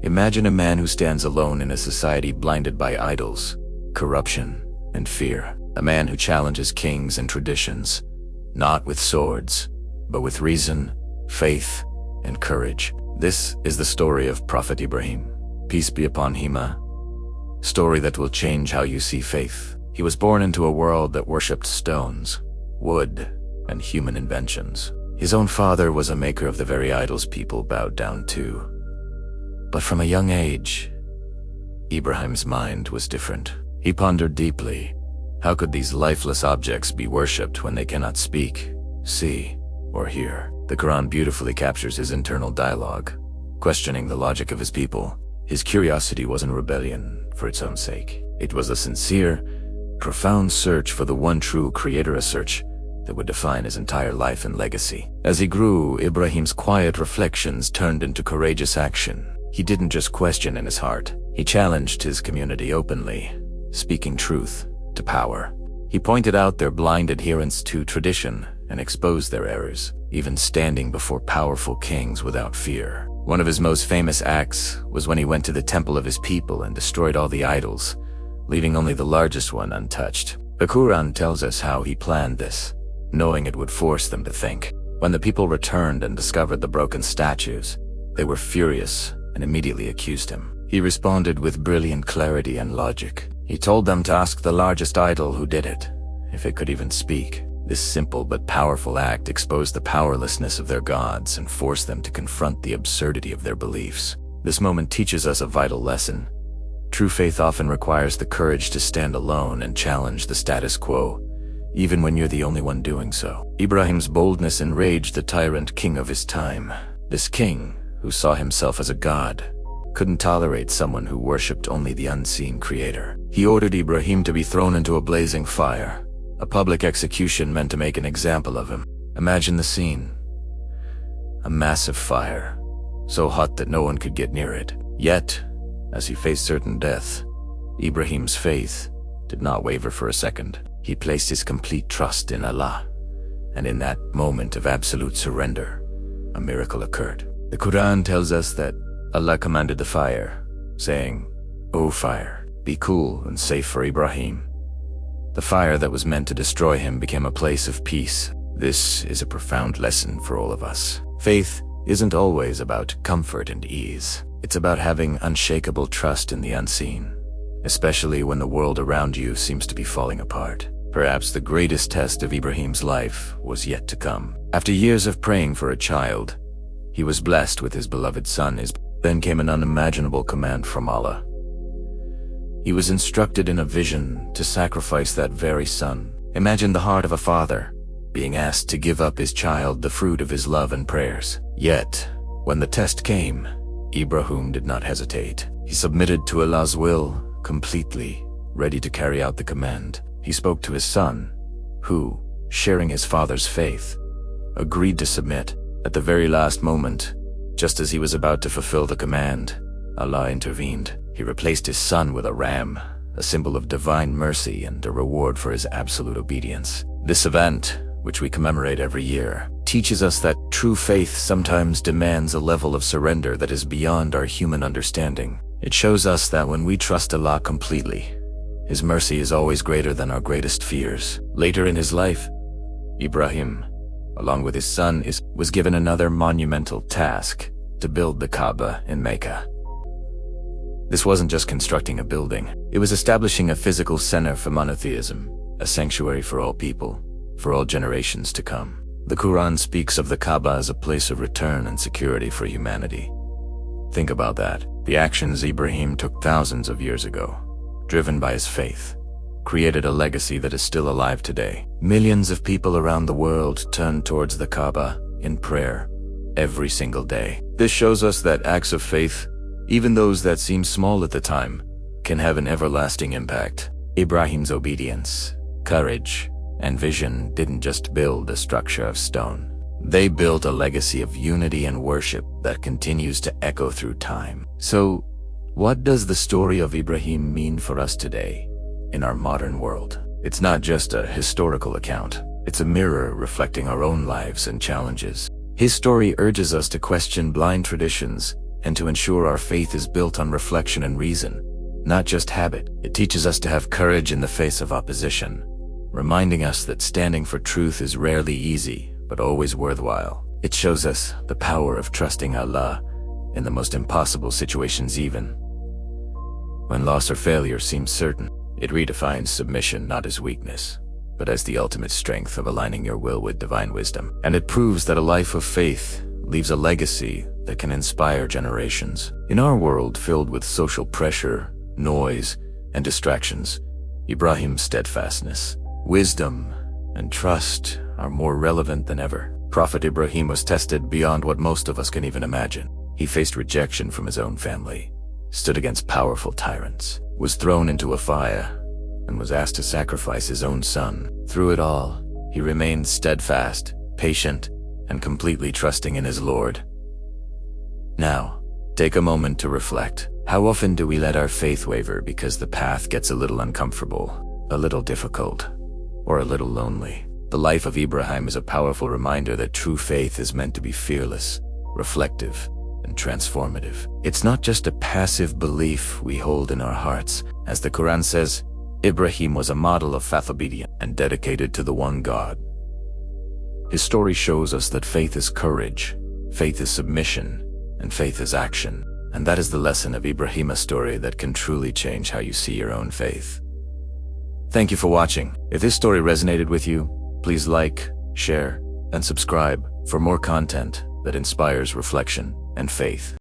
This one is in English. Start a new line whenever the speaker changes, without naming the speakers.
Imagine a man who stands alone in a society blinded by idols, corruption, and fear. A man who challenges kings and traditions, not with swords, but with reason, faith, and courage. This is the story of Prophet Ibrahim, peace be upon him, a story that will change how you see faith. He was born into a world that worshipped stones, wood, and human inventions. His own father was a maker of the very idols people bowed down to. But from a young age, Ibrahim's mind was different. He pondered deeply. How could these lifeless objects be worshipped when they cannot speak, see, or hear? The Quran beautifully captures his internal dialogue, questioning the logic of his people. His curiosity wasn't rebellion for its own sake. It was a sincere, profound search for the one true creator, a search that would define his entire life and legacy. As he grew, Ibrahim's quiet reflections turned into courageous action. He didn't just question in his heart. He challenged his community openly, speaking truth to power. He pointed out their blind adherence to tradition and exposed their errors, even standing before powerful kings without fear. One of his most famous acts was when he went to the temple of his people and destroyed all the idols, leaving only the largest one untouched. The Quran tells us how he planned this, knowing it would force them to think. When the people returned and discovered the broken statues, they were furious and immediately accused him. He responded with brilliant clarity and logic. He told them to ask the largest idol who did it, if it could even speak. This simple but powerful act exposed the powerlessness of their gods and forced them to confront the absurdity of their beliefs. This moment teaches us a vital lesson. True faith often requires the courage to stand alone and challenge the status quo, even when you're the only one doing so. Ibrahim's boldness enraged the tyrant king of his time. This king, who saw himself as a god, couldn't tolerate someone who worshipped only the unseen creator. He ordered Ibrahim to be thrown into a blazing fire, a public execution meant to make an example of him. Imagine the scene. A massive fire, so hot that no one could get near it. Yet, as he faced certain death, Ibrahim's faith did not waver for a second. He placed his complete trust in Allah, and in that moment of absolute surrender, a miracle occurred. The Quran tells us that Allah commanded the fire, saying, "O fire, be cool and safe for Ibrahim." The fire that was meant to destroy him became a place of peace. This is a profound lesson for all of us. Faith isn't always about comfort and ease. It's about having unshakable trust in the unseen, especially when the world around you seems to be falling apart. Perhaps the greatest test of Ibrahim's life was yet to come. After years of praying for a child, he was blessed with his beloved son. Then came an unimaginable command from Allah. He was instructed in a vision to sacrifice that very son. Imagine the heart of a father being asked to give up his child, the fruit of his love and prayers. Yet, when the test came, Ibrahim did not hesitate. He submitted to Allah's will completely, ready to carry out the command. He spoke to his son, who, sharing his father's faith, agreed to submit. At the very last moment, just as he was about to fulfill the command, Allah intervened. He replaced his son with a ram, a symbol of divine mercy and a reward for his absolute obedience. This event, which we commemorate every year, teaches us that true faith sometimes demands a level of surrender that is beyond our human understanding. It shows us that when we trust Allah completely, His mercy is always greater than our greatest fears. Later in his life, Ibrahim, along with his son, was given another monumental task: to build the Kaaba in Mecca. This wasn't just constructing a building, it was establishing a physical center for monotheism, a sanctuary for all people, for all generations to come. The Quran speaks of the Kaaba as a place of return and security for humanity. Think about that. The actions Ibrahim took thousands of years ago, driven by his faith, created a legacy that is still alive today. Millions of people around the world turn towards the Kaaba in prayer every single day. This shows us that acts of faith, even those that seem small at the time, can have an everlasting impact. Ibrahim's obedience, courage, and vision didn't just build a structure of stone. They built a legacy of unity and worship that continues to echo through time. So, what does the story of Ibrahim mean for us today, in our modern world? It's not just a historical account. It's a mirror reflecting our own lives and challenges. His story urges us to question blind traditions and to ensure our faith is built on reflection and reason, not just habit. It teaches us to have courage in the face of opposition, reminding us that standing for truth is rarely easy, but always worthwhile. It shows us the power of trusting Allah in the most impossible situations, even when loss or failure seems certain. It redefines submission not as weakness, but as the ultimate strength of aligning your will with divine wisdom. And it proves that a life of faith leaves a legacy that can inspire generations. In our world filled with social pressure, noise, and distractions, Ibrahim's steadfastness, wisdom, and trust are more relevant than ever. Prophet Ibrahim was tested beyond what most of us can even imagine. He faced rejection from his own family, stood against powerful tyrants, was thrown into a fire, and was asked to sacrifice his own son. Through it all, he remained steadfast, patient, and completely trusting in his Lord. Now, take a moment to reflect. How often do we let our faith waver because the path gets a little uncomfortable, a little difficult, or a little lonely? The life of Ibrahim is a powerful reminder that true faith is meant to be fearless, reflective, and transformative. It's not just a passive belief we hold in our hearts. As the Quran says, Ibrahim was a model of faith obedient and dedicated to the one God. His story shows us that faith is courage, faith is submission, and faith is action. And that is the lesson of Ibrahim, a story that can truly change how you see your own faith. Thank you for watching. If this story resonated with you, please like, share, and subscribe for more content that inspires reflection and faith.